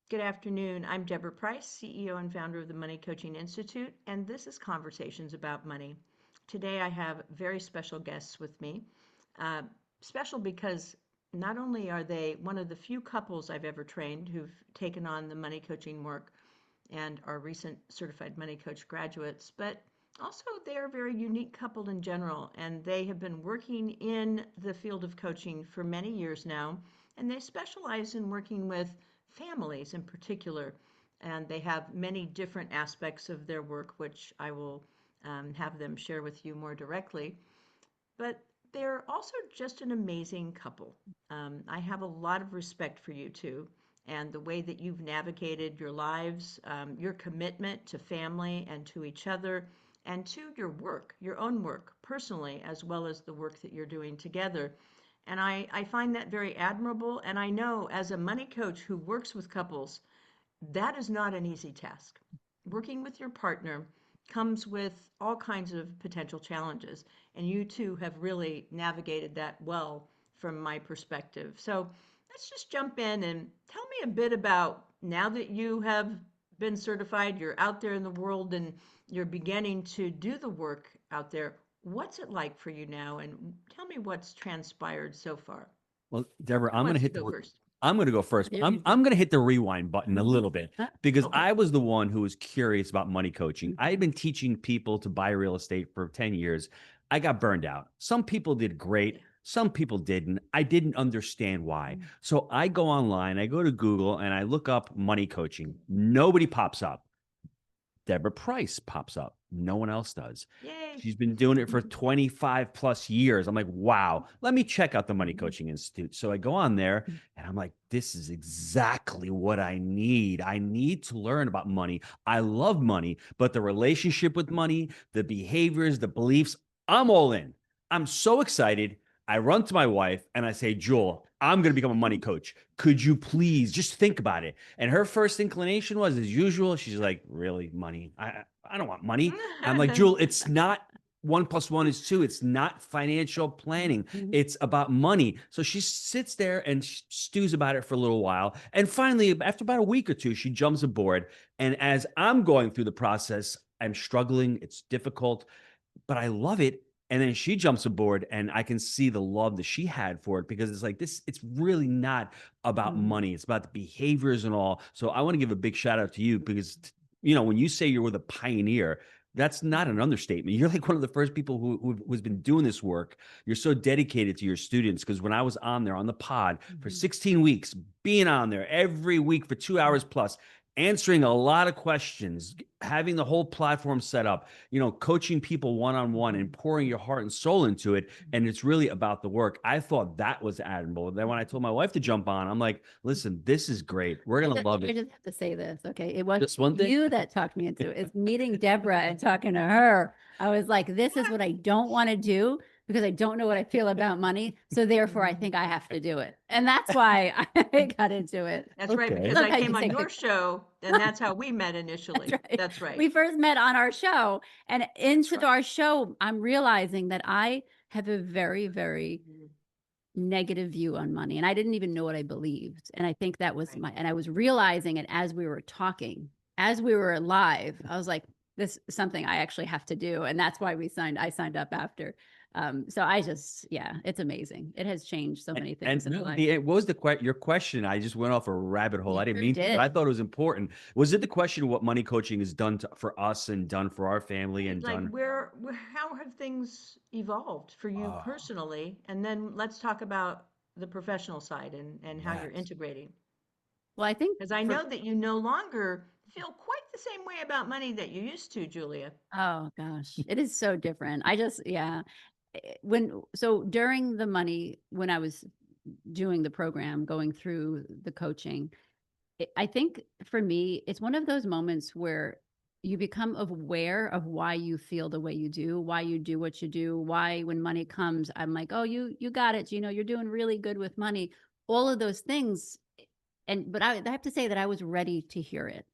Good afternoon. I'm Deborah Price, CEO and founder of the Money Coaching Institute, and this is Conversations About Money. Today I have very special guests with me. Uh, Special because not only are they one of the few couples I've ever trained who've taken on the money coaching work and are recent certified money coach graduates, but also they're a very unique couple in general, and they have been working in the field of coaching for many years now, and they specialize in working with families in particular, and they have many different aspects of their work, which I will have them share with you more directly. But they're also just an amazing couple. I have a lot of respect for you two and the way that you've navigated your lives, your commitment to family and to each other, and to your work, your own work personally, as well as the work that you're doing together. And I find that very admirable. And I know as a money coach who works with couples, that is not an easy task. Working with your partner comes with all kinds of potential challenges, and you two have really navigated that well from my perspective. So let's just jump in and tell me a bit about now that you have been certified, you're out there in the world and you're beginning to do the work out there. What's it like for you now? And tell me what's transpired so far. Well, Deborah, Who wants to go first? I'm going to go first. But You, I'm going to hit the rewind button a little bit because Okay. I was the one who was curious about money coaching. I had been teaching people to buy real estate for 10 years. I got burned out. Some people did great. Some people didn't. I didn't understand why. So I go online, I go to Google and I look up money coaching. Nobody pops up. Deborah Price pops up. No one else does. Yay. She's been doing it for 25 plus years. I'm like, wow, let me check out the Money Coaching Institute. So I go on there and I'm like, this is exactly what I need. I need to learn about money. I love money, but the relationship with money, the behaviors, the beliefs, I'm all in. I'm so excited. I run to my wife and I say, Jewel, I'm going to become a money coach. Could you please just think about it? And her first inclination was, as usual, she's like, really, money? I don't want money. I'm like, Jewel, it's not 1 + 1 is 2. It's not financial planning. It's about money. So she sits there and stews about it for a little while. And finally, after about a week or two, she jumps aboard. And as I'm going through the process, I'm struggling. It's difficult, but I love it. And then she jumps aboard and I can see the love that she had for it because it's like this, it's really not about money. It's about the behaviors and all. So I want to give a big shout out to you because, when you say you're the pioneer, that's not an understatement. You're like one of the first people who's been doing this work. You're so dedicated to your students because when I was on there on the pod for 16 weeks, being on there every week for 2 hours plus, answering a lot of questions, having the whole platform set up, coaching people one-on-one and pouring your heart and soul into it. And it's really about the work. I thought that was admirable. Then when I told my wife to jump on, I'm like, listen, this is great. We're going to love I it. just have to say this, okay? It was Just one thing. you that talked me into it. It's meeting Deborah and talking to her. I was like, this is what I don't want to do because I don't know what I feel about money. So therefore, I think I have to do it. And that's why I got into it. That's right, Okay. because Look, I I came can on say your quick. show, and that's how we met That's initially. right. That's right. We first met on our show. And into right. our show, I'm realizing that I have a very, very negative view on money. And I didn't even know what I believed. And I think that was Right. and I was realizing it as we were talking, as we were live. I was like, this is something I actually have to do. And that's why I signed up after. So it's amazing. It has changed so many things in my life. What was your question? I just went off a rabbit hole. You I didn't sure mean to, but did. I thought it was important. Was it the question of what money coaching has done for us and done for our family and Like done? how have things evolved for you Oh, personally? And then let's talk about the professional side and how you're yes. integrating. Well, I think Because I know that you no longer feel quite the same way about money that you used to, Julia. oh gosh, it is so different. Yeah. During the money, when I was doing the program, going through the coaching, I think for me, it's one of those moments where you become aware of why you feel the way you do, why you do what you do, why when money comes, I'm like, oh, you got it, Gino, you're doing really good with money, all of those things. But I have to say that I was ready to hear it.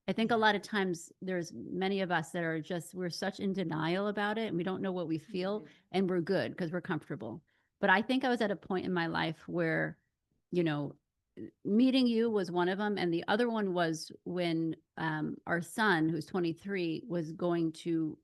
I think a Yeah. lot of times there's many of us that are we're such in denial about it and we don't know what we feel and we're good because we're comfortable. But I think I was at a point in my life where, you know, meeting you was one of them, and the other one was when our son, who's 23, was going to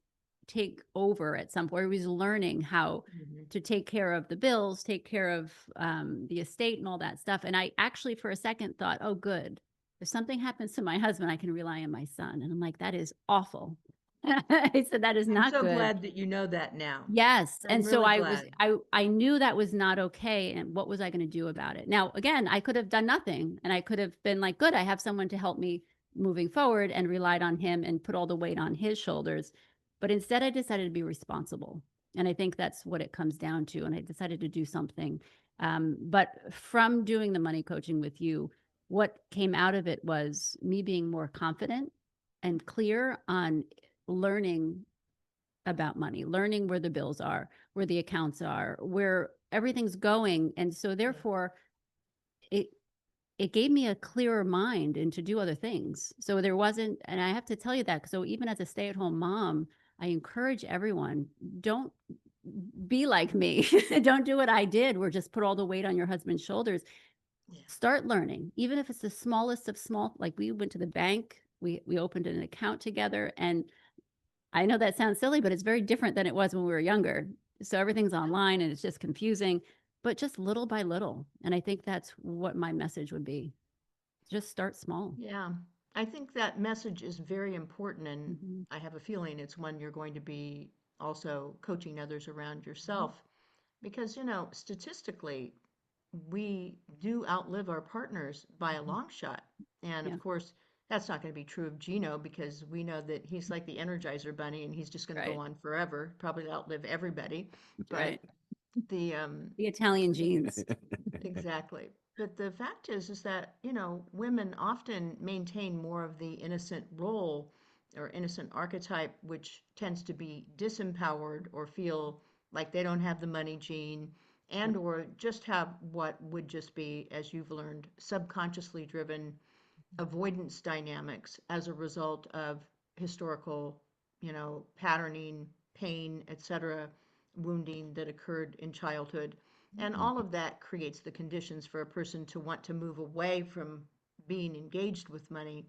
take over at some point. He was learning how to take care of the bills, take care of the estate and all that stuff. And I actually, for a second, thought, oh, good. If something happens to my husband, I can rely on my son. And I'm like, that is awful. I said, that is I'm not so good. glad that you know that now. Yes. I'm And so really I was, glad. I knew that was not okay. And what was I going to do about it? Now, again, I could have done nothing, and I could have been like, good, I have someone to help me moving forward, and relied on him and put all the weight on his shoulders. But instead, I decided to be responsible. And I think that's what it comes down to. And I decided to do something. But from doing the money coaching with you, what came out of it was me being more confident and clear on learning about money, learning where the bills are, where the accounts are, where everything's going. And so therefore it it gave me a clearer mind and to do other things. So there wasn't, and I have to tell you that. So even as a stay-at-home mom, I encourage everyone, don't be like me. Don't do what I did, where just put all the weight on your husband's shoulders. Yeah. Start learning, even if it's the smallest of small, like we went to the bank, we opened an account together, and I know that sounds silly, but it's very different than it was when we were younger. So everything's online and it's just confusing, but just little by little. And I think that's what my message would be. Just start small. Yeah. I think that message is very important, and Mhm. I have a feeling it's one you're going to be also coaching others around Mhm. yourself. Because, statistically, we do outlive our partners by a Mhm. long shot. And Yeah, of course, that's not going to be true of Gino, because we know that he's like the Energizer Bunny and he's just going to go right. on forever, probably outlive everybody. But Right. the The Italian genes. exactly. But the fact is that, women often maintain more of the innocent role or innocent archetype, which tends to be disempowered or feel like they don't have the money gene, Yep. and or just have what would just be, as you've learned, subconsciously driven avoidance dynamics as a result of historical, patterning, pain, etc., wounding that occurred in childhood. And all of that creates the conditions for a person to want to move away from being engaged with money.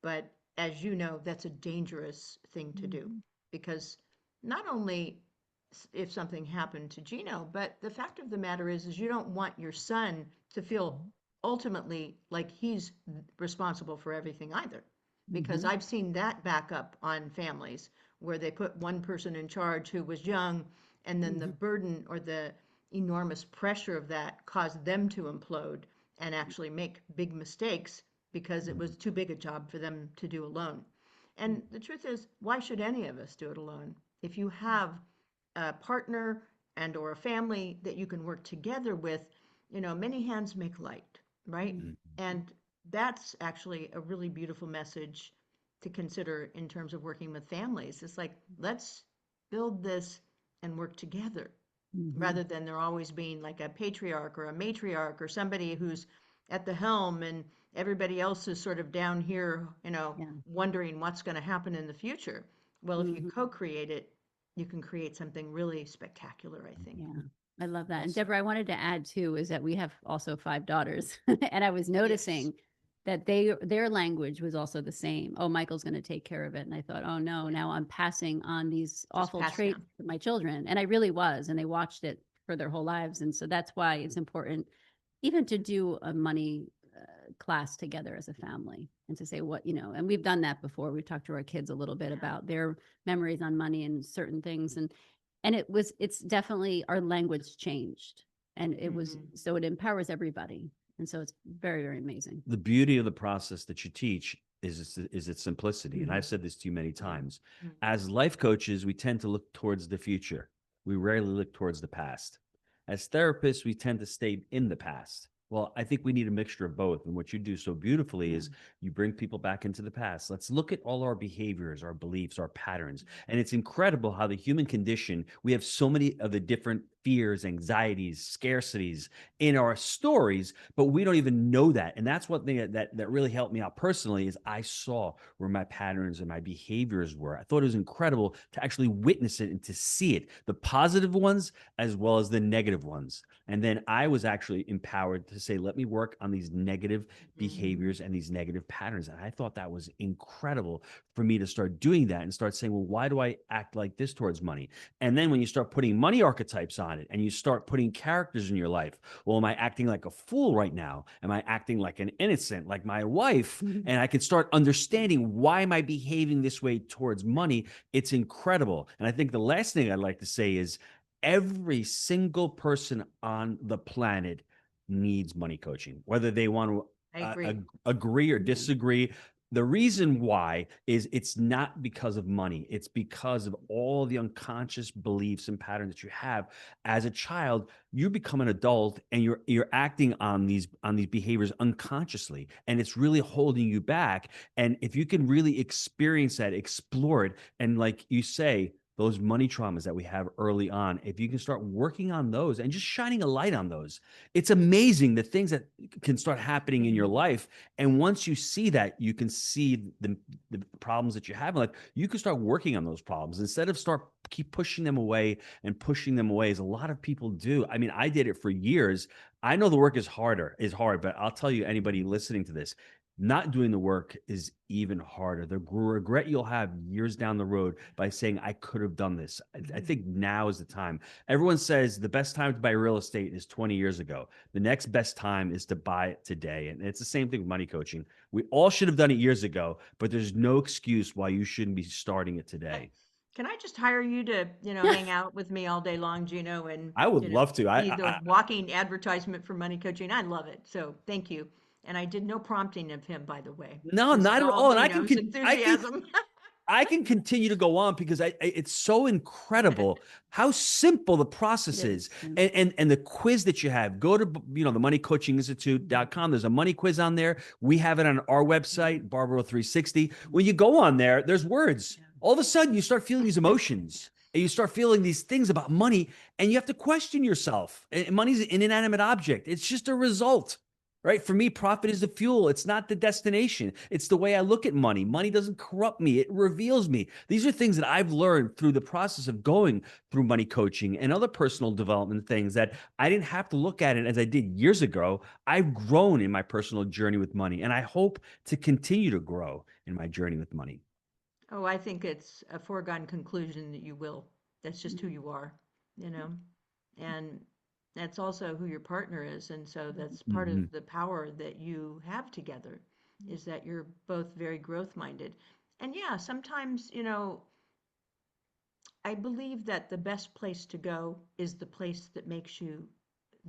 But as you know, that's a dangerous thing to do, Mhm. because not only if something happened to Gino, but the fact of the matter is you don't want your son to feel ultimately like he's responsible for everything either. Because Mhm. I've seen that back up on families where they put one person in charge who was young, and then the Mhm. burden or the enormous pressure of that caused them to implode and actually make big mistakes because it was too big a job for them to do alone. And the truth is, why should any of us do it alone? If you have a partner and or a family that you can work together with, many hands make light, right? Mhm. And that's actually a really beautiful message to consider in terms of working with families. It's like, let's build this and work together, Mhm. rather than there always being like a patriarch or a matriarch or somebody who's at the helm and everybody else is sort of down here, Yeah. wondering what's going to happen in the future. Well, if you Mhm. co-create it, you can create something really spectacular, I think, Yeah. I love that. And also. Deborah, I wanted to add too, is that we have also 5 daughters. And I was Yes, noticing that their language was also the same. Oh, Michael's going to take care of it. And I thought, oh no, yeah, now I'm passing on these just awful pass traits down. to my children. And I really was. And they watched it for their whole lives. And so that's why it's important even to do a money class together as a family, and to say what, and we've done that before. We've talked to our kids a little bit Yeah. about their memories on money and certain things. And it's definitely, our language changed, and it was, Hmm. so it empowers everybody. And so it's very, very amazing. The beauty of the process that you teach is its simplicity. And Mhm. I've said this to you many times. Mm. As life coaches, we tend to look towards the future. We rarely look towards the past. As therapists, we tend to stay in the past. Well, I think we need a mixture of both. And what you do so beautifully Yeah. is you bring people back into the past. Let's look at all our behaviors, our beliefs, our patterns. And it's incredible how the human condition, we have so many of the different fears, anxieties, scarcities in our stories, but we don't even know that. And that's one thing that really helped me out personally is I saw where my patterns and my behaviors were. I thought it was incredible to actually witness it and to see it, the positive ones as well as the negative ones. And then I was actually empowered to say, let me work on these negative behaviors and these negative patterns. And I thought that was incredible for me to start doing that and start saying, well, why do I act like this towards money? And then when you start putting money archetypes on it and you start putting characters in your life, well, am I acting like a fool right now? Am I acting like an innocent, like my wife? And I can start understanding why am I behaving this way towards money? It's incredible. And I think the last thing I'd like to say is every single person on the planet needs money coaching, whether they want to I agree. agree or disagree. The reason why is it's not because of money. It's because of all the unconscious beliefs and patterns that you have as a child. You become an adult and you're acting on these behaviors unconsciously, and it's really holding you back. And if you can really experience that, explore it, and like you say, those money traumas that we have early on, if you can start working on those and just shining a light on those, it's amazing the things that can start happening in your life. And once you see that, you can see the problems that you have. Like you can start working on those problems instead of keep pushing them away and pushing them away as a lot of people do. I mean, I did it for years. I know the work is hard, but I'll tell you, anybody listening to this, not doing the work is even harder. The regret you'll have years down the road by saying, I could have done this. I think now is the time. Everyone says the best time to buy real estate is 20 years ago. The next best time is to buy it today. And it's the same thing with money coaching. We all should have done it years ago, but there's no excuse why you shouldn't be starting it today. Can I just hire you to, hang out with me all day long, Gino, and, I would love to. be the walking advertisement for money coaching? I love it. So thank you. And I did no prompting of him, by the way. No, This is not at all all. And Gino's enthusiasm. I can continue to go on because it's so incredible how simple the process It is. is. And the quiz that you have, go to the moneycoachinginstitute.com. There's a money quiz on there. We have it on our website, Barbaro 360. When you go on there, there's words. All of a sudden you start feeling these emotions and you start feeling these things about money, and you have to question yourself. And money's an inanimate object. It's just a result. Right? For me, profit is the fuel. It's not the destination. It's the way I look at money. Money doesn't corrupt me. It reveals me. These are things that I've learned through the process of going through money coaching and other personal development things that I didn't have to look at it as I did years ago. I've grown in my personal journey with money, and I hope to continue to grow in my journey with money. Oh, I think it's a foregone conclusion that you will. That's just who you are, you know? And that's also who your partner is. And so that's part Mm-hmm. of the power that you have together is that you're both very growth minded. And yeah, sometimes, I believe that the best place to go is the place that makes you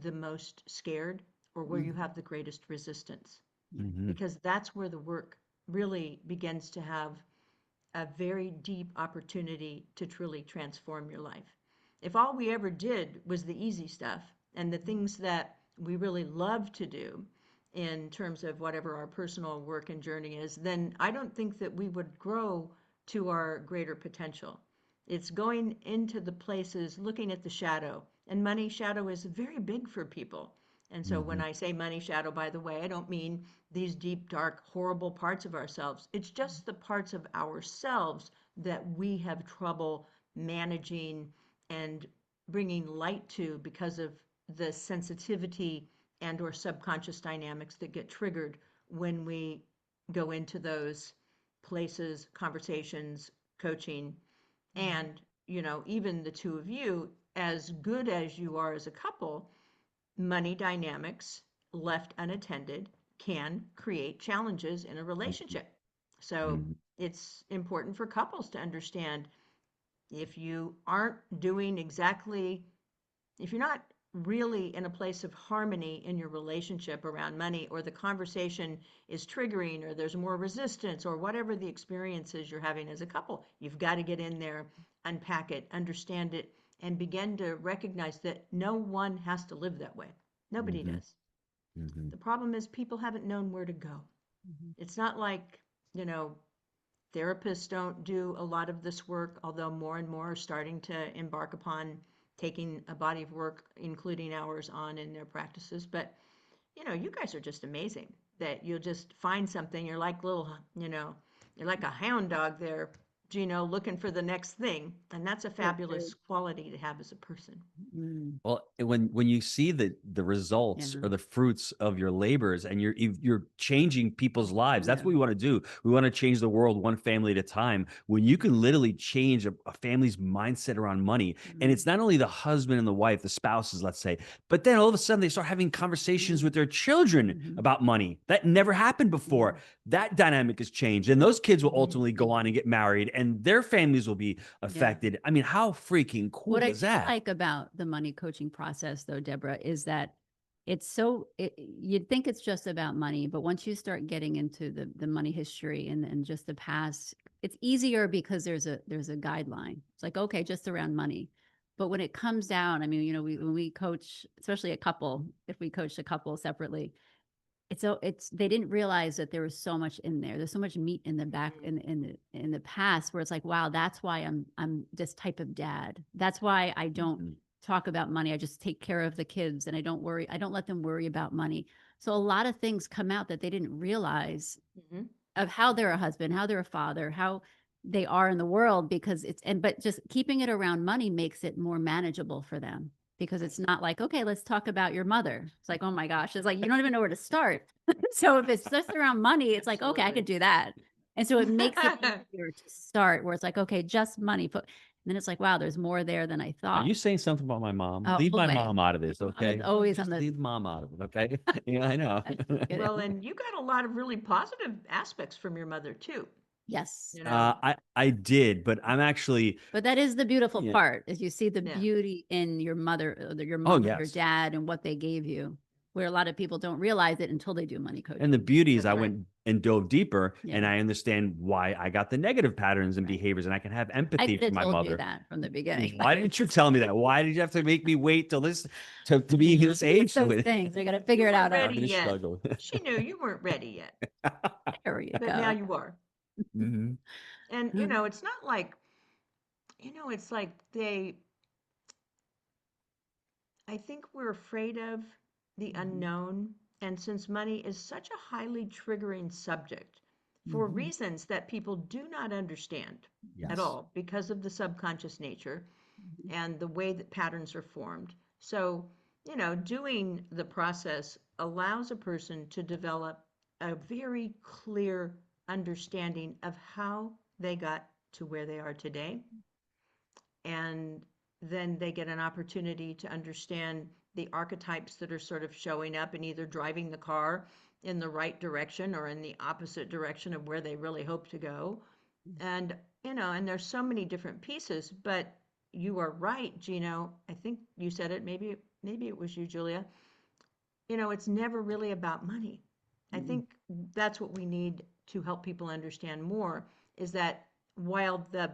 the most scared or where you have the greatest resistance, Mm-hmm. because that's where the work really begins to have a very deep opportunity to truly transform your life. If all we ever did was the easy stuff and the things that we really love to do in terms of whatever our personal work and journey is, then I don't think that we would grow to our greater potential. It's going into the places, looking at the shadow. And money shadow is very big for people. And so when Mm-hmm. I say money shadow, by the way, I don't mean these deep, dark, horrible parts of ourselves. It's just the parts of ourselves that we have trouble managing and bringing light to because of the sensitivity and or subconscious dynamics that get triggered when we go into those places, conversations, coaching, and even the two of you, as good as you are as a couple, money dynamics left unattended can create challenges in a relationship. So Mm-hmm. it's important for couples to understand if you aren't doing exactly, if you're not really in a place of harmony in your relationship around money, or the conversation is triggering, or there's more resistance, or whatever the experiences you're having as a couple, you've got to get in there, unpack it, understand it, and begin to recognize that no one has to live that way. Nobody Mm-hmm. does. Mm-hmm. The problem is people haven't known where to go. It's not like, you know, therapists don't do a lot of this work, although more and more are starting to embark upon taking a body of work, including hours on in their practices. But, you guys are just amazing that you'll just find something. You're like you're like a hound dog there, Gino, looking for the next thing. And that's a So true. fabulous quality to have as a person. Mm, Well, when you see the results yeah. or the fruits of your labors, and you're changing people's lives, that's Yeah. what we want to do. We want to change the world one family at a time. When you can literally change a family's mindset around money, and Mm, it's not only the husband and the wife, the spouses, let's say, but then all of a sudden they start having conversations with their children mhm. about money. That never happened before. That dynamic has changed, and those kids will Mhm. ultimately go on and get married, and their families will be Yeah. affected. I mean, how freaking cool What I is do that? like about the money coaching process, though, Deborah, is that you'd think it's just about money, but once you start getting into the money history and just the past, it's easier because there's a guideline. It's like, okay, just around money. But when it comes down, I mean, when we coach, especially a couple, if we coach a couple separately, it's they didn't realize that there was so much in there. There's so much meat in the back in the past where it's like, wow, that's why I'm this type of dad. That's why I don't Mhm. talk about money. I just take care of the kids and I don't let them worry about money. So a lot of things come out that they didn't realize Mm-hmm. of how they're a husband, how they're a father, how they are in the world because but just keeping it around money makes it more manageable for them because it's not like, okay, let's talk about your mother. It's like, oh my gosh, it's like you don't even know where to start. So if it's just around money, it's like, okay, I could do that. And so it makes it easier to start where it's like, okay, just money. And then it's like, wow, there's more there than I Are thought. you saying something about my mom? Oh, Leave my boy. mom out of this, I okay? was always on Just the leave mom out of it, okay? Yeah, I know. just Well, kidding. and you got a lot of really positive aspects from your mother too, Yes. you know. I did, but I'm actually, But that is the beautiful yeah. part is you see the Yeah. beauty in your mother, your Oh, mom or your yes. dad and what they gave you, where a lot of people don't realize it until they do money And the coaching. beauty is That's I right. went and dove deeper, and Yeah, I understand why I got the negative patterns and right. behaviors, and I can have I empathy could for have my told you mother. that from the beginning, but Why didn't you tell me that? Why did you have to make me wait till this to be this age? those things, I got to You figure it weren't out. ready I'm gonna yet. struggle. She knew you weren't ready yet, There you but now go. you are. Mhm. And it's not like, it's like I think we're afraid of the Mhm, unknown. And since money is such a highly triggering subject for mhm, reasons that people do not understand at Yes. all because of the subconscious nature mhm, and the way that patterns are formed. So, doing the process allows a person to develop a very clear understanding of how they got to where they are today. And then they get an opportunity to understand the archetypes that are sort of showing up and either driving the car in the right direction or in the opposite direction of where they really hope to go. And, and there's so many different pieces, but you are right, Gino. I think you said it, maybe it was you, Julia. It's never really about money. I mhm, think that's what we need to help people understand more is that while the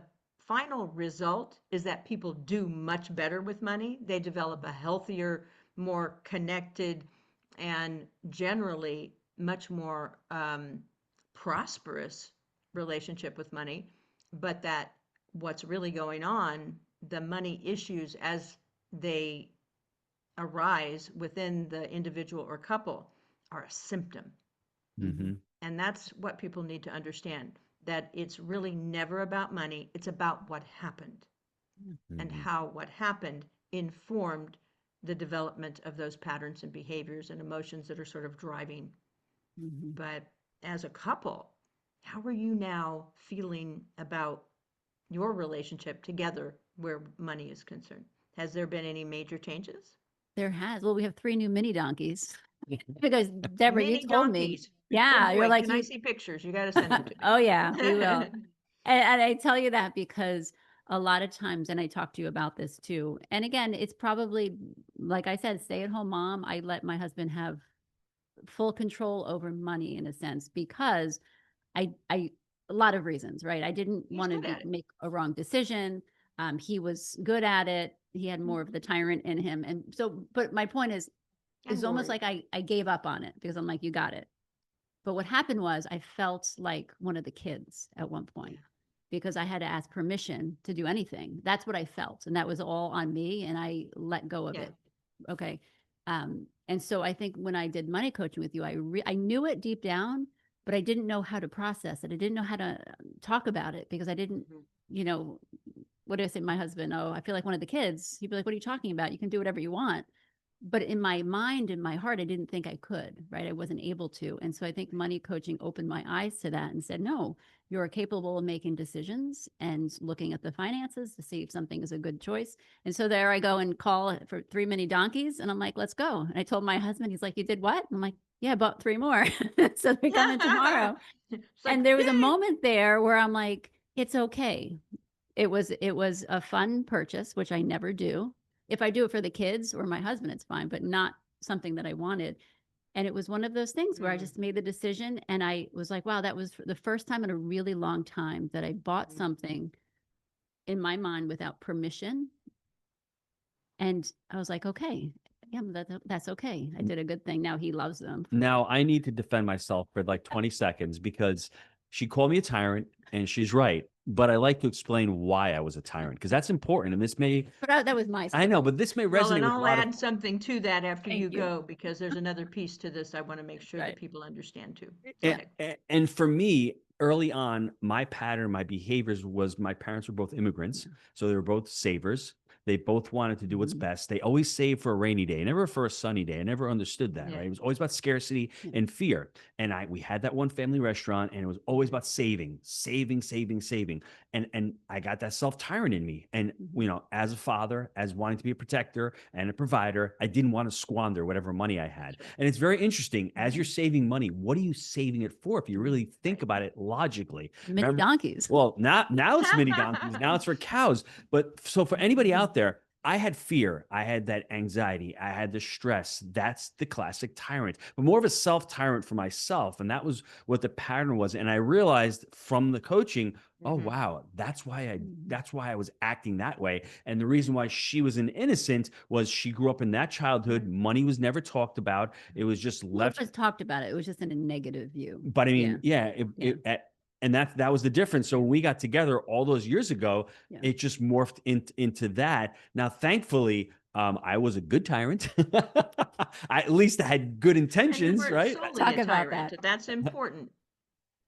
final result is that people do much better with money, they develop a healthier, more connected, and generally much more prosperous relationship with money. But that what's really going on, the money issues as they arise within the individual or couple are a symptom. mhm, Hmm. And that's what people need to understand that it's really never about money, it's about what happened and Hmm. how what happened informed the development of those patterns and behaviors and emotions that are sort of driving. mhm. But as a couple, how are you now feeling about your relationship together where money is concerned? Has there been any major changes? There has. Well, we have 3 new mini donkeys because Deborah, you Mini told me. donkeys. Oh Yeah, you're boy, like can I you. see pictures? You got to send them to me. Oh yeah, we will. And I tell you that because a lot of times, and I talk to you about this too. And again, it's probably like I said, stay at home mom. I let my husband have full control over money in a sense because I a lot of reasons, right? I didn't He's want to good at it. make a wrong decision. He was good at it. He had more of the Mhm. tyrant in him. And so, but my point is, And it's almost Lori. like I gave up on it because I'm like, you got it. But what happened was I felt like one of the kids at one Yeah. point. because I had to ask permission to do anything. That's what I felt. And that was all on me. And I let go of Yeah. it. Okay. And so I think when I did money coaching with you, I knew it deep down, but I didn't know how to process it. I didn't know how to talk about it because I didn't, Mhm. you know, what did I say to my husband? Oh, I feel like one of the kids. He'd be like, what are you talking about? You can do whatever you want. But in my mind, in my heart, I didn't think I could, right? I wasn't able to. And so I think money coaching opened my eyes to that and said, no, you're capable of making decisions and looking at the finances to see if something is a good choice. And so there I go and call for 3 mini donkeys. And I'm like, let's go. And I told my husband, he's like, you did what? And I'm like, yeah, I bought 3 more. So they're coming tomorrow. It's like, And there was a yay! moment there where I'm like, it's okay. It was a fun purchase, which I never do. If I do it for the kids or my husband, it's fine, but not something that I wanted. And it was one of those things where I Mm, just made the decision and I was like, wow, that was the first time in a really long time that I bought mm. something in my mind without permission. And I was like, okay, yeah, that's okay. I did a good thing. Now he loves them. Now I need to defend myself for like 20 seconds because she called me a tyrant and she's right. But I like to explain why I was a tyrant because that's important. And this may, But that was my I story. know, but this may Well, resonate and with a I'll lot of, add something to that after you Thank you. go, because there's another piece to this I want to make sure that Right. people understand too. Go and, ahead. and for me, early on, my pattern, my behaviors was my parents were both immigrants. So they were both savers. They both wanted to do what's Mhm. best. They always saved for a rainy day, never for a sunny day. I never understood that, Yeah. right? It was always about scarcity Yeah. and fear. And we had that one family restaurant, and it was always about saving, saving, saving, saving. And I got that self-tyrant in me. And Mhm. you know, as a father, as wanting to be a protector and a provider, I didn't want to squander whatever money I had. That's right. And it's very interesting. As you're Mhm. saving money, what are you saving it for? If you really think Right. about it logically. Mini Remember, donkeys. well, now it's mini donkeys. Now it's for cows. But so for anybody out there, I had fear. I had that anxiety. I had the stress. That's the classic tyrant, but more of a self tyrant for myself. And that was what the pattern was. And I realized from the coaching, oh, Mhm. wow, Mhm. that's why I was acting that way. And the reason why she was an innocent was she grew up in that childhood. Money was never talked about. It was just Well, it left. was talked about it. It was just in a negative view. But I Yeah. mean, yeah, Yeah. and that was the difference. So when we got together all those years ago, Yeah. it just morphed into that. Now, thankfully, I was a good tyrant. At least I had good And you intentions, weren't right? solely Talk a about tyrant. that. That's important.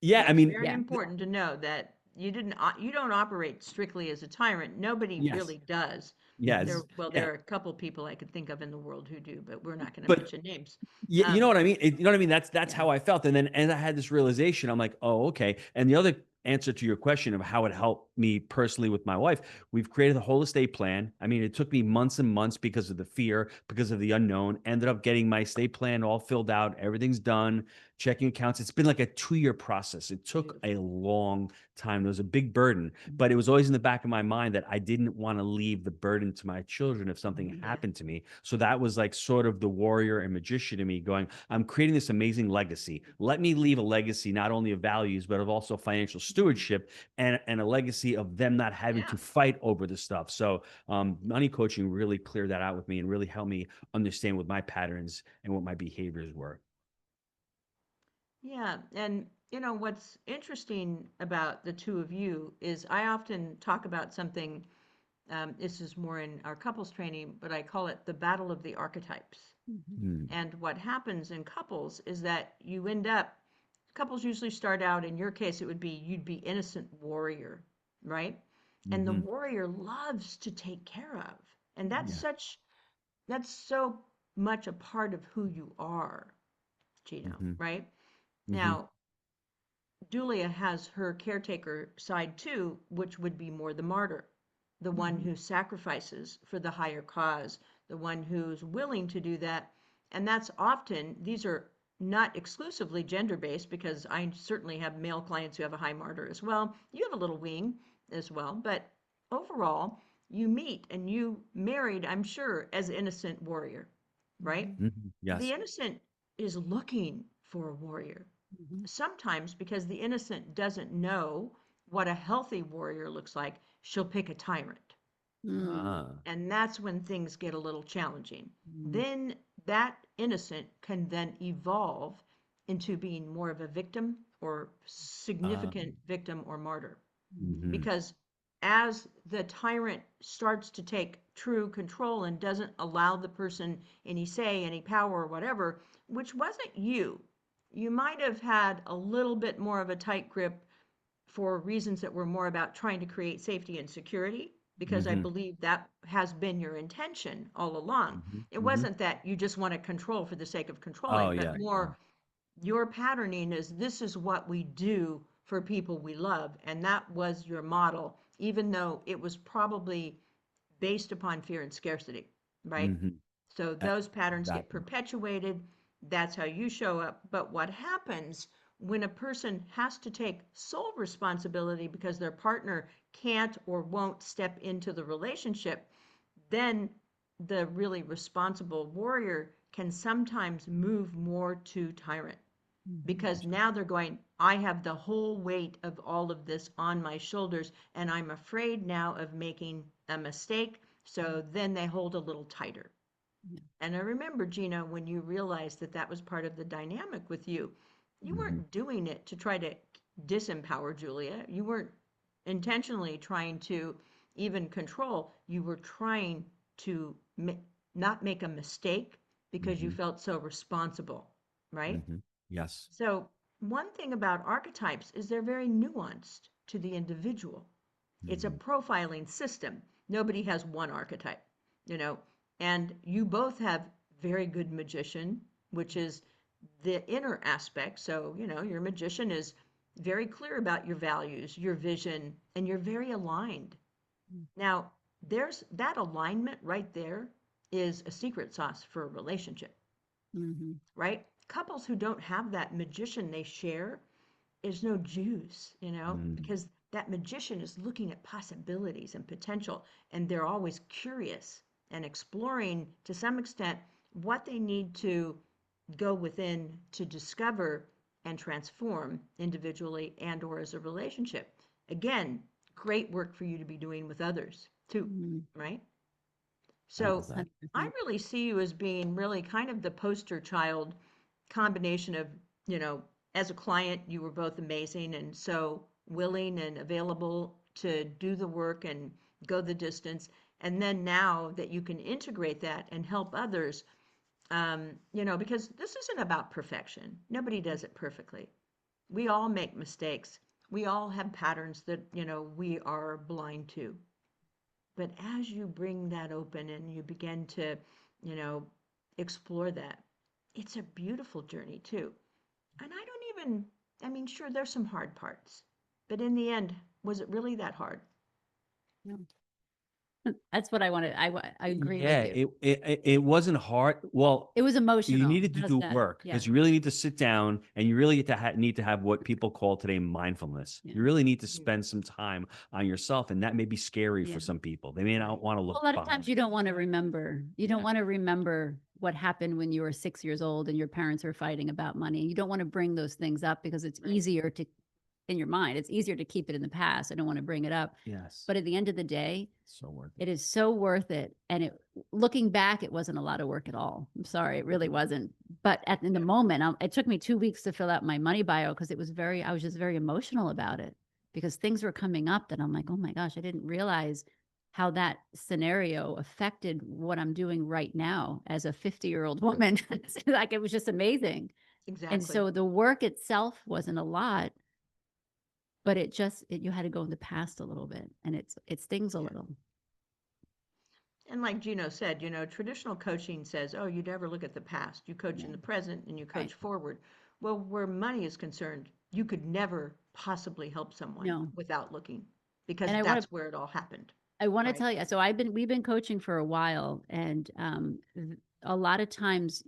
Yeah, I That's mean, very Yeah. important to know that you don't operate strictly as a tyrant. Nobody yes, really does. yes, There yeah. are a couple people I could think of in the world who do, but we're not going to But mention names. you know Um, what I mean? You know what I mean? That's Yeah. how I felt. And then as I had this realization, I'm like, oh, okay. And the other answer to your question of how it helped me personally with my wife, we've created a whole estate plan. I mean, it took me months and months because of the fear, because of the unknown. Ended up getting my estate plan all filled out. Everything's done, checking accounts. It's been like a 2-year process. It took a Beautiful. long time. There was a big burden, but it was always in the back of my mind that I didn't want to leave the burden to my children if something Mhm. Yeah. happened to me. So that was like sort of the warrior and magician in me going, I'm creating this amazing legacy. Let me leave a legacy not only of values, but of also financial stewardship and a legacy of them not having Yeah. to fight over the stuff. So money coaching really cleared that out with me and really helped me understand what my patterns and what my behaviors were. Yeah. And what's interesting about the two of you is I often talk about something. This is more in our couples training, but I call it the battle of the archetypes. Mhm. Mm, And what happens in couples is that you end up, couples usually start out, in your case, it would be you'd be innocent warrior, right? And the hmm warrior loves to take care of. And Yeah. that's so much a part of who you are, Gino, hmm right? hmm Now, Julia has her caretaker side too, which would be more the martyr, the one Mhm. who sacrifices for the higher cause, the one who's willing to do that. And that's often, these are not exclusively gender based, because I certainly have male clients who have a high martyr as well. You have a little wing as well, but overall, you meet and you married, I'm sure, as innocent warrior, right? Mhm. The Yes. innocent is looking for a warrior, Mhm. sometimes because the innocent doesn't know what a healthy warrior looks like, she'll pick a tyrant. Mm. Ah. And that's when things get a little challenging. Mhm. Then that innocent can then evolve into being more of a victim or Ah. significant victim or martyr. Mhm. because as the tyrant starts to take true control and doesn't allow the person any say, any power, or whatever, which wasn't you, you might have had a little bit more of a tight grip for reasons that were more about trying to create safety and security, because I Mhm. believe that has been your intention all along. Mhm. It Mhm. wasn't that you just want to control for the sake of Oh controlling, but yeah. more your patterning is this is what we do for people we love. And that was your model, even though it was probably based upon fear and scarcity, right? Mhm. So E- those patterns get Exactly. perpetuated. That's how you show up. But what happens when a person has to take sole responsibility because their partner can't or won't step into the relationship, then the really responsible warrior can sometimes move more to tyrant, because now they're going, I have the whole weight of all of this on my shoulders, and I'm afraid now of making a mistake. So then they hold a little tighter. Yeah. And I remember, Gino, when you realized that that was part of the dynamic with you, you Mhm. weren't doing it to try to disempower Julia. You weren't intentionally trying to even control. You were trying to not make a mistake because you Mhm. felt so responsible, right? Mhm. Yes. So, one thing about archetypes is they're very nuanced to the individual. It's a Mhm. profiling system. Nobody has one archetype, you know, and you both have very good magician, which is the inner aspect. So, your magician is very clear about your values, your vision, and you're very aligned. Now, there's that alignment right there is a secret sauce for a relationship, Mm-hmm. right? Couples who don't have that magician they share is no juice, Mhm. because that magician is looking at possibilities and potential, and they're always curious and exploring to some extent what they need to go within to discover and transform individually and or as a relationship. Again, great work for you to be doing with others too, Mm-hmm. right? I love So that. I 100%. really see you as being really kind of the poster child combination of, you know, as a client, you were both amazing and so willing and available to do the work and go the distance. And then now that you can integrate that and help others, because this isn't about perfection. Nobody does it perfectly. We all make mistakes. We all have patterns that, we are blind to. But as you bring that open and you begin to, you know, explore that, it's a beautiful journey too. And I don't even, I mean, sure, there's some hard parts, but in the end, was it really that hard? Yeah. That's what I wanted. I agree with Yeah, you. it wasn't hard. Well, It was you emotional. needed to How's do that? work Yeah. because you really need to sit down and you really need to have what people call today mindfulness. Yeah. You really need to Mhm. spend some time on yourself, and that may be scary Yeah. for some people. They may not Right. want to Well, look a lot of behind. times you don't want to remember. You don't Yeah. want to remember what happened when you were 6 years old and your parents were fighting about money. You don't want to bring those things up because it's Right. easier to, in your mind, it's easier to keep it in the past. I don't want to bring it up. Yes, But at the end of the day, so worth it. it is so worth it. And looking back, it wasn't a lot of work at all. I'm sorry, it really wasn't. But in the Yeah. moment, it took me 2 weeks to fill out my money bio because I was just very emotional about it because things were coming up that I'm like, oh my gosh, I didn't realize how that scenario affected what I'm doing right now as a 50-year-old woman. Like it was just amazing. And Exactly. so the work itself wasn't a lot, but you had to go in the past a little bit and it stings a Yeah. little. And like Gino said, traditional coaching says, oh, you never look at the past. You coach Yeah. in the present and you Right. coach forward. Well, where money is concerned, you could never possibly help someone No. without looking, And because that's where it all happened, I want to right? tell you, so we've been coaching for a while, and a lot of times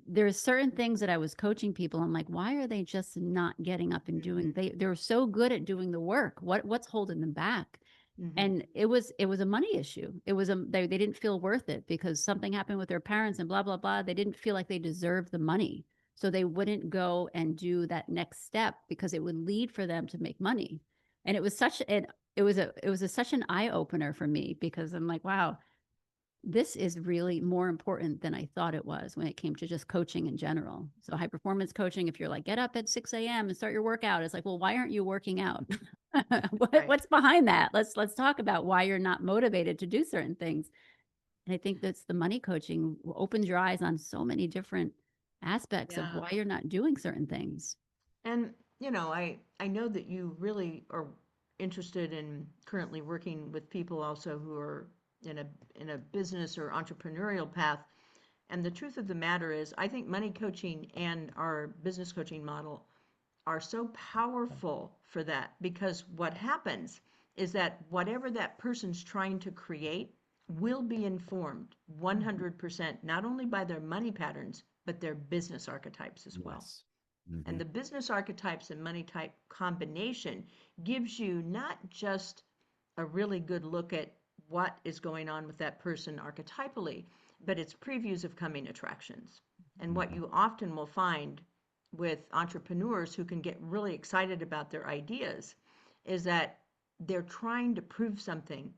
there's certain things that I was coaching people. I'm like, why are they just not getting up and doing? Mm-hmm. They're so good at doing the work. What's holding them back? Mm-hmm. And it was a money issue. It was they didn't feel worth it because something happened with their parents and blah blah blah. They didn't feel like they deserved the money, so they wouldn't go and do that next step because it would lead for them to make money. And it was such an such an eye opener for me because I'm like, wow, this is really more important than I thought it was when it came to just coaching in general. So high performance coaching, if you're like, get up at 6 a.m. and start your workout, it's like, well, why aren't you working out? Right. What's behind that? Let's talk about why you're not motivated to do certain things. And I think that's the money coaching opens your eyes on so many different aspects of Yeah. why you're not doing certain things. And, I know that you really are interested in currently working with people also who are in a business or entrepreneurial path. And the truth of the matter is, I think money coaching and our business coaching model are so powerful for that, because what happens is that whatever that person's trying to create will be informed 100% not only by their money patterns, but their business archetypes as well. Yes. And the business archetypes and money type combination gives you not just a really good look at what is going on with that person archetypally, but it's previews of coming attractions. And what you often will find with entrepreneurs who can get really excited about their ideas is that they're trying to prove something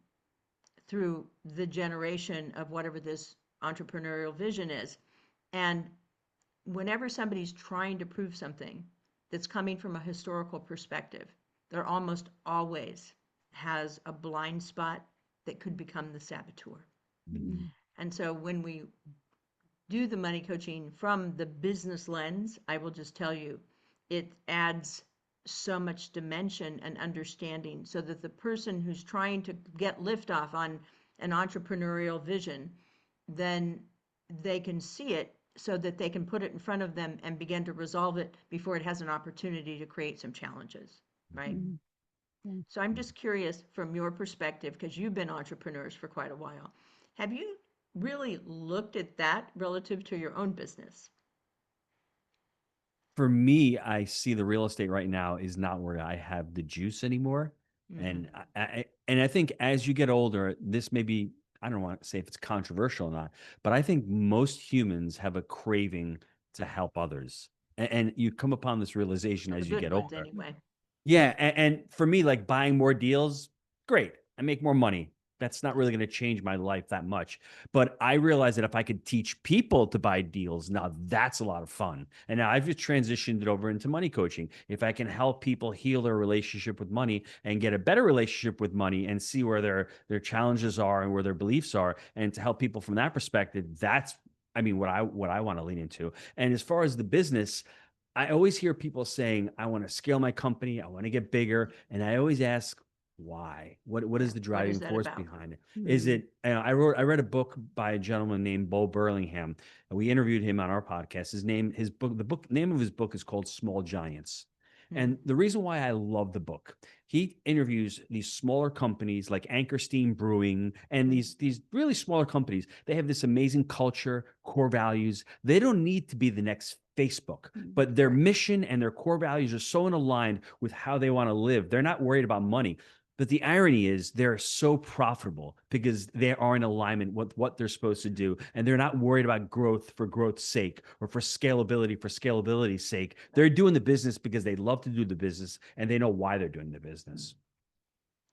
through the generation of whatever this entrepreneurial vision is. And whenever somebody's trying to prove something that's coming from a historical perspective, there almost always has a blind spot that could become the saboteur. Mm. And so when we do the money coaching from the business lens, I will just tell you, it adds so much dimension and understanding so that the person who's trying to get liftoff on an entrepreneurial vision, then they can see it so that they can put it in front of them and begin to resolve it before it has an opportunity to create some challenges, right? Mm. Yeah. So I'm just curious from your perspective, because you've been entrepreneurs for quite a while. Have you really looked at that relative to your own business? For me, I see the real estate right now is not where I have the juice anymore. And Mm-hmm. I think as you get older, this may be, I don't want to say if it's controversial or not, but I think most humans have a craving to help others. And you come upon this realization Well, the as you good get ones older. anyway. Yeah, and for me, like buying more deals, great. I make more money. That's not really going to change my life that much. But I realize that if I could teach people to buy deals, now that's a lot of fun. And now I've just transitioned it over into money coaching. If I can help people heal their relationship with money and get a better relationship with money and see where their challenges are and where their beliefs are, and to help people from that perspective, that's I mean what I want to lean into. And as far as the business, I always hear people saying, I want to scale my company, I want to get bigger. And I always ask, why? What Yeah. is the What is driving that force about? behind it? Is Mm. it, I read a book by a gentleman named Bo Burlingham, and we interviewed him on our podcast. The name of his book is called Small Giants. Hmm. And the reason why I love the book, he interviews these smaller companies like Anchor Steam Brewing and these really smaller companies. They have this amazing culture, core values. They don't need to be the next Facebook, Mm. but their Right. mission and their core values are so in aligned with how they want to live. They're not worried about money. But the irony is they're so profitable because they are in alignment with what they're supposed to do. And they're not worried about growth for growth's sake or for scalability's sake. They're doing the business because they love to do the business and they know why they're doing the business.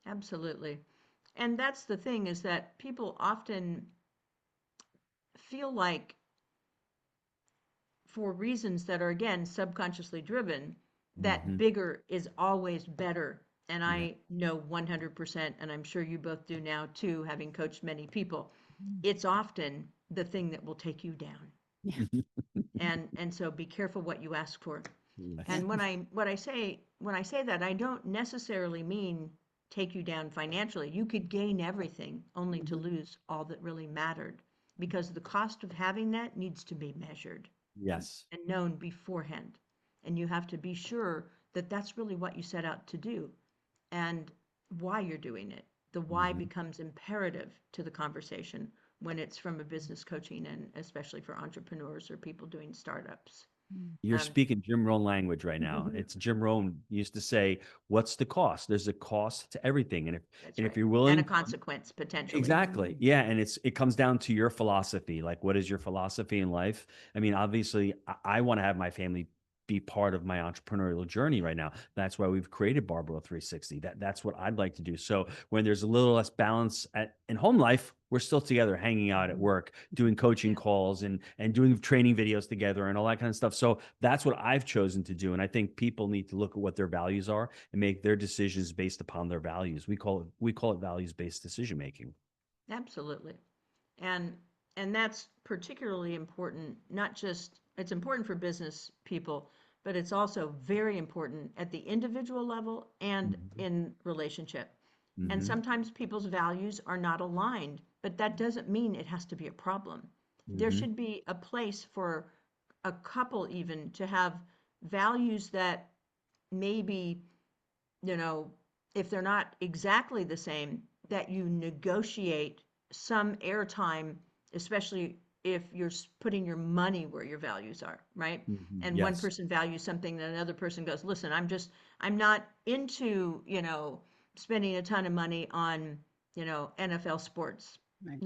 Absolutely. And that's the thing, is that people often feel like, for reasons that are, again, subconsciously driven, that Mm-hmm. bigger is always better. And Yeah. I know 100%, and I'm sure you both do now too, having coached many people, Mm. it's often the thing that will take you down. Yeah. And so be careful what you ask for. Yeah. Yes. And when I say that, I don't necessarily mean take you down financially. You could gain everything only to Mhm. lose all that really mattered, because the cost of having that needs to be measured Yes. and known beforehand. And you have to be sure that that's really what you set out to do and why you're doing it. The why Mhm. becomes imperative to the conversation when it's from a business coaching, and especially for entrepreneurs or people doing startups. Mm. You're Um, speaking Jim Rohn language right now. Mhm. It's Jim Rohn used to say, "What's the cost?" There's a cost to everything, that's and if right. you're And a willing, consequence, potentially. exactly, yeah, and it comes down to your philosophy. Like, what is your philosophy in life? I mean, obviously, I want to have my family be part of my entrepreneurial journey right now. That's why we've created Barbaro 360. That's what I'd like to do. So when there's a little less balance in home life, we're still together, hanging out at work, doing coaching Yeah. calls and doing training videos together and all that kind of stuff. So that's what I've chosen to do. And I think people need to look at what their values are and make their decisions based upon their values. We call it values-based decision making. Absolutely. And that's particularly important, not just it's important for business people, but it's also very important at the individual level and Mhm. in relationship. And Mhm. sometimes people's values are not aligned, but that doesn't mean it has to be a problem. There Mhm. should be a place for a couple even to have values that maybe, you know, if they're not exactly the same, that you negotiate some airtime, especially if you're putting your money where your values are, right? Mhm. And one Yes. person values something that another person goes, listen, I'm not into, spending a ton of money on, NFL sports. Right.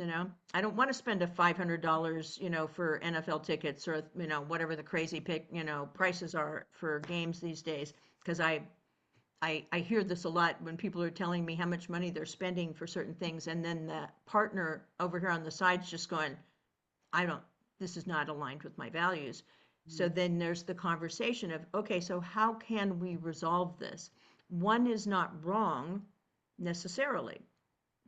I don't want to spend a $500, for NFL tickets or, whatever the crazy prices are for games these days. Because I hear this a lot when people are telling me how much money they're spending for certain things, and then the partner over here on the side's just going, I don't, this is not aligned with my values. So then there's the conversation of, okay, so how can we resolve this? One is not wrong necessarily,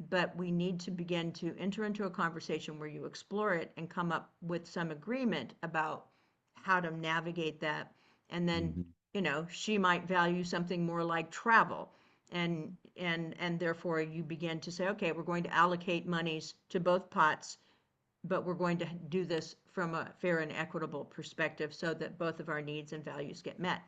but we need to begin to enter into a conversation where you explore it and come up with some agreement about how to navigate that. And then, Mhm. she might value something more like travel. And therefore you begin to say, okay, we're going to allocate monies to both pots, but we're going to do this from a fair and equitable perspective so that both of our needs and values get met,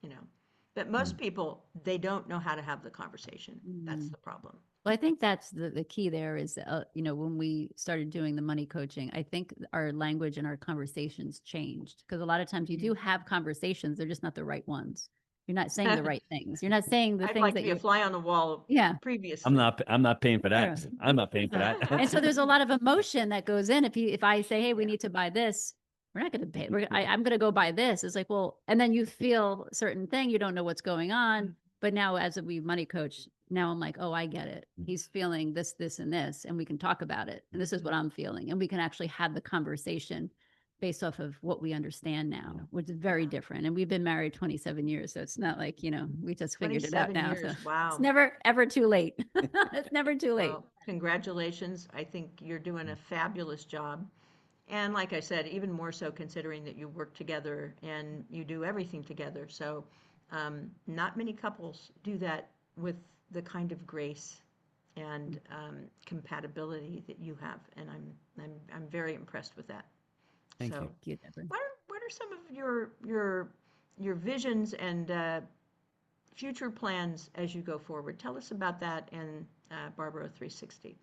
you know. But most Mhm. people, they don't know how to have the conversation. That's Mm. the problem. Well, I think that's the key there is, when we started doing the money coaching, I think our language and our conversations changed because a lot of times you do have conversations, they're just not the right ones. You're not saying the right things. You're not saying the I'd things like to that be a you, fly on the wall yeah. previously. I'm not paying for Sure. that. I'm not paying for Yeah. that. And so there's a lot of emotion that goes in. If I say, hey, we need to buy this, we're not going to pay. I'm going to go buy this. It's like, well, and then you feel a certain thing. You don't know what's going on. But now as a we money coach, now I'm like, oh, I get it. He's feeling this, this, and this, and we can talk about it. And this is what I'm feeling. And we can actually have the conversation based off of what we understand now, Yeah. which is very different. And we've been married 27 years. So it's not like, we just figured it out 27 now. So years. it's Wow. never, ever too late. It's never too late. Well, congratulations. I think you're doing a fabulous job. And like I said, even more so considering that you work together and you do everything together. So, not many couples do that with the kind of grace and compatibility that you have. And I'm very impressed with that. Thank So, you. Thank you, Deborah. what are some of your visions and future plans as you go forward? Tell us about that and Barbaro 360.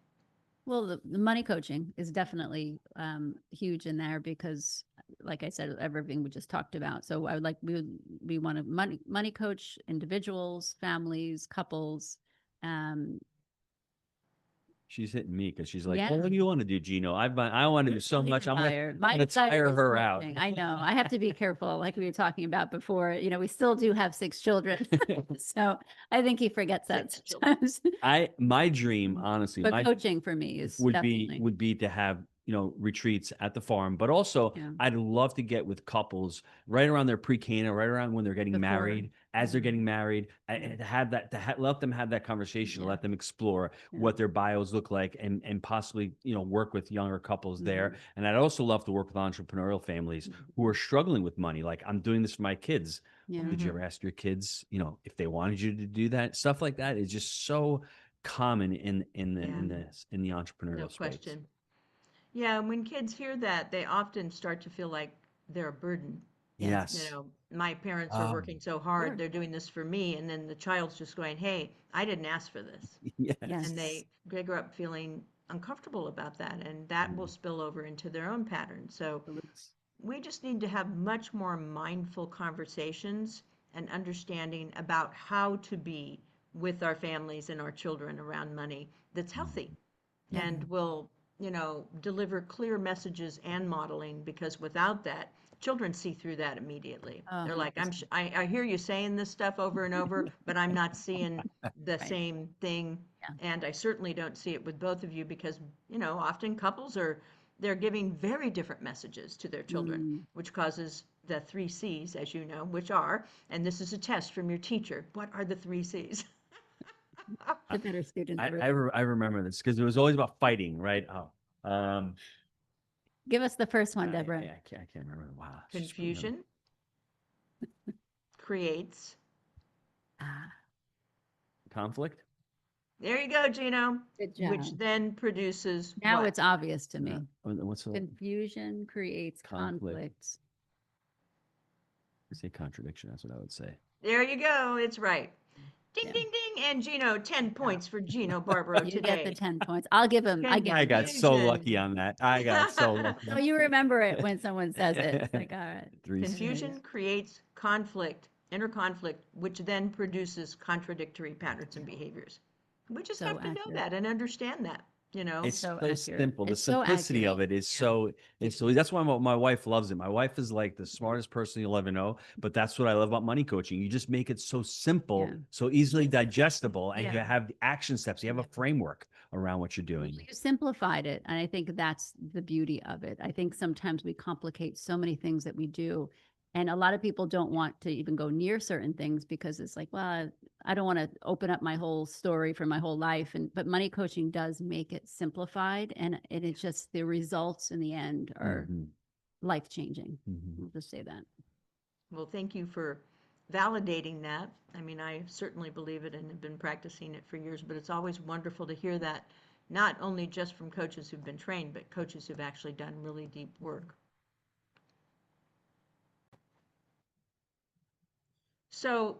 Well, the money coaching is definitely huge in there because, like I said, everything we just talked about. So I would like we want to money coach individuals, families, couples. Um, She's hitting me because she's like, yeah, "Well, what do you want to do, Gino? I want to do so much. I'm tired. My gonna desire tire is her out." coaching. I know. I have to be careful, like we were talking about before. We still do have 6 children, so I think he forgets that 6 children. sometimes. My dream, honestly, But my coaching for me is would be definitely, would be to have retreats at the farm, but also yeah, I'd love to get with couples right around their pre-Cana, right around when they're getting before, married, as they're yeah, getting married, and to have that let them have that conversation, yeah, let them explore yeah. what their bios look like, and possibly work with younger couples there. Mhm. And I'd also love to work with entrepreneurial families who are struggling with money. Like, I'm doing this for my kids. Yeah. Well, did you ever ask your kids, if they wanted you to do that? Stuff like that is just so common Yeah, in the no entrepreneurial space. question. Yeah, and when kids hear that, they often start to feel like they're a burden. Yeah. Yes. My parents are Um, working so hard, Sure. they're doing this for me, and then the child's just going, "Hey, I didn't ask for this." And yes. Yes. they grow up feeling uncomfortable about that, and that will Mm, spill over into their own patterns. So Absolutely. we just need to have much more mindful conversations and understanding about how to be with our families and our children around money that's healthy mm, Yeah. and will, deliver clear messages and modeling, because without that, children see through that immediately. Oh, They're like, 100%. I hear you saying this stuff over and over, but I'm not seeing the Right. same thing. Yeah. And I certainly don't see it with both of you because, often couples they're giving very different messages to their children, Mm. which causes the 3 C's, as you know, which are, and this is a test from your teacher. What are the 3 C's? The better students. I remember this because it was always about fighting, right? Oh, Give us the first one, I Deborah. can't remember. Wow. Confusion creates. Ah, Conflict. There you go, Gino. good Which job. then produces Now what? it's obvious to me. What's the Confusion creates Conflict. conflict. I say contradiction? That's what I would say. There you go. It's right. Ding, Yeah. ding, ding. And Gino, 10 Good points for Gino Barbaro You get the today. 10 points. I'll give him. I give I him. got so Confusion. lucky on that. I got so lucky. So you remember it when someone says it. It's like, all right. Confusion creates conflict, inner conflict, which then produces contradictory patterns and behaviors. We just So have to know accurate. that and understand that, It's So so accurate. simple. The It's so simplicity of accurate. it is so. It's so. That's why my wife loves it. My wife is like the smartest person you'll ever know. But that's what I love about money coaching. You just make it so simple, Yeah. so easily digestible, and you Yeah. have the action steps. You have a framework around what you're doing. You simplified it. And I think that's the beauty of it. I think sometimes we complicate so many things that we do. And a lot of people don't want to even go near certain things because it's like, well, I don't want to open up my whole story for my whole life. But money coaching does make it simplified. And it's just the results in the end are Mhm. life changing. Mhm. I'll just say that. Well, thank you for validating that. I mean, I certainly believe it and have been practicing it for years, but it's always wonderful to hear that, not only just from coaches who've been trained, but coaches who've actually done really deep work. So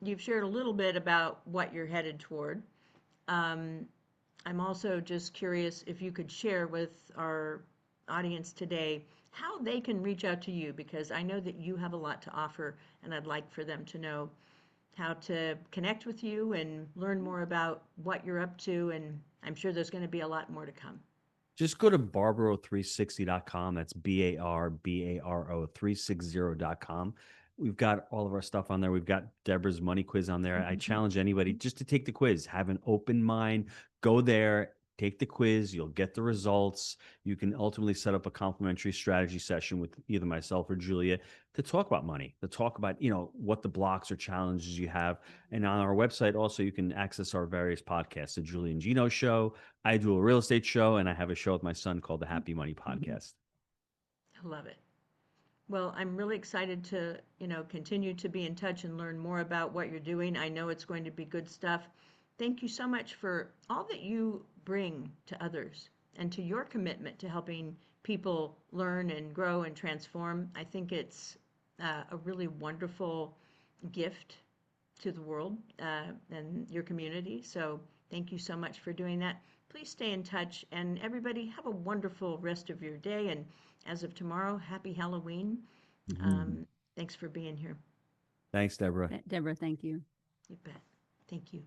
you've shared a little bit about what you're headed toward. Um, I'm also just curious if you could share with our audience today how they can reach out to you, because I know that you have a lot to offer, and I'd like for them to know how to connect with you and learn more about what you're up to, and I'm sure there's going to be a lot more to come. Just go to barbaro360.com. That's Barbaro 360.com. We've got all of our stuff on there. We've got Deborah's money quiz on there. I challenge anybody just to take the quiz, have an open mind, go there, take the quiz. You'll get the results. You can ultimately set up a complimentary strategy session with either myself or Julia to talk about money, to talk about, what the blocks or challenges you have. And on our website, also, you can access our various podcasts, the Julia and Gino Show. I do a real estate show, and I have a show with my son called the Happy Money Podcast. I love it. Well, I'm really excited to, continue to be in touch and learn more about what you're doing. I know it's going to be good stuff. Thank you so much for all that you bring to others and to your commitment to helping people learn and grow and transform. I think it's a really wonderful gift to the world and your community. So thank you so much for doing that. Please stay in touch, and everybody have a wonderful rest of your day. And as of tomorrow, happy Halloween. Thanks for being here. Thanks, Deborah. Deborah, thank you. You bet. Thank you.